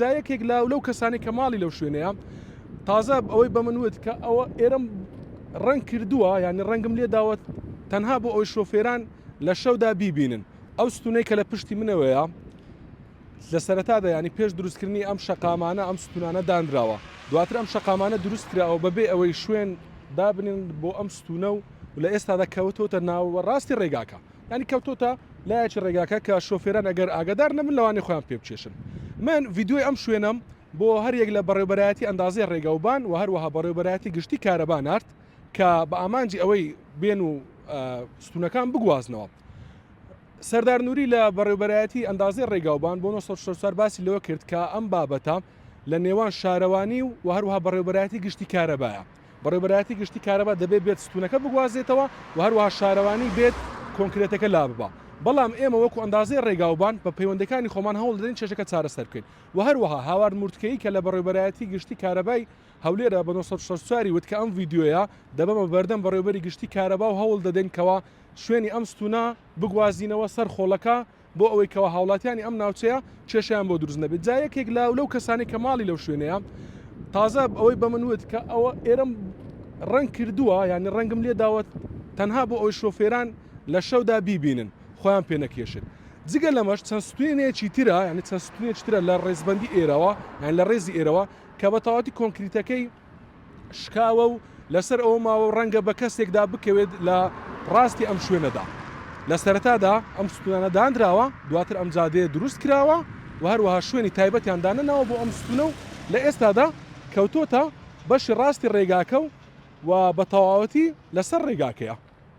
جایەکێک لەو کەسانی کە ماڵی لەو شوێنەیە تازە ئەوەی بە من وت کە ئەوە ئێرەم ڕەنگ کردووە، یعنی ڕەنگم لێ داوە تەنها بۆ ئەوی شۆفێران لە شەودا بیبینن. ئەو ستونەی کە لە پشتی منەوەیە لە سەرەتادا ینی پێش دروستکردنی ئەم شەقامانە ئەم ستونانە دانراوە. دواتر ئەم شەقامانە دروست کراوە بەبێ ئەوەی شوێن دابنێن بۆ ئەم ستونە و لە ئێستادا کەوتۆتە ناوە ڕاستی ڕێگاکە، ینی کەوتۆتە لایەکی ڕێگاکە کە شۆفێران ئەگەر ئاگادار نەبن لەوانەیە خۆیان پێ بچێشن. من ڤیددیۆی ئەم شوێنم بۆ هەریەک لە بەڕێوەبەرایەتی ئەندازەی ڕێگەوبان و هەروەها بەڕێوەبەرایەتی گشتی کارەبا نارد کە بە ئامانجی ئەوەی بێن و ستونەکان بگوازنەوە. سەردار نووری لە بەڕێوەبەرایەتی ئەندازەی ڕێگاوبان بۆ 1940 باسی لەوە کرد کە ئەم بابەتە لە نێوان شارەوانی و هەروەها بەڕێوەبەرایەتی گشتی کارەبایە. بەڕێوەبەرایەتی گشتی کارەبا دەبێت بێت ستونەکە بگوازێتەوە و هەروەها شارەوانی بێت کۆنکرێتەکە لا ببە. بەڵام ئێمە وەکو ئەندازەی ڕێگاوبان بە پەیوەندەکانی خۆمان هەوڵ دەدەین کێشەکە چارەسەر بکەین و هەروەها هاوارمورتکەی کە لە بەڕێوەبەرایەتی گشتی کارەبای هەولێرە بە 1964 وت کە ئەم ڤیددیۆیە دەبەمە بەردەم بەڕێوەبەری گشتی کارەبا و هەوڵ دەدەین کەوا شوێنی ئەم ستونە بگوازینەوە سەر خۆڵەکە بۆ ئەوەی کەوا هاوڵاتیانی ئەم ناوچەیە کێشیان بۆ دروست نەبێت. جایەکێک لەو کەسانی کە ماڵی لەو شوێنەیە تازە ئەوەی بە من وت کە ئەوە ئێرەم ڕەنگ کردووە، یعنی ڕەنگم لێ داوە تەنها بۆ ئەوی شۆفێران لە شەودا بیبینن خۆیان پێ نەکێشن. جگە لەمەش چەند ستونێکی ترە، ینی چەند ستونێکی ترە لە ڕێزبەندی ئێرەوە، یان لە ڕێزی ئێرەوە کە بە تەواوەتی کۆنکریتەکەی شکاوە و لەسەر ئەوە ماوە ڕەنگە بە کەسێکدا بکەوێت لە ڕاستی ئەم شوێنەدا. لە سەرەتادا ئەم ستونانە دانراوە، دواتر ئەم جادەیە دروست کراوە و هەروەها شوێنی تایبەتیان دانەناوە بۆ ئەم ستونە و لە ئێستادا کەوتۆتە بەشی ڕاستی ڕێگاکە و بە تەواوەتی لەسەر ڕێگاکەیە.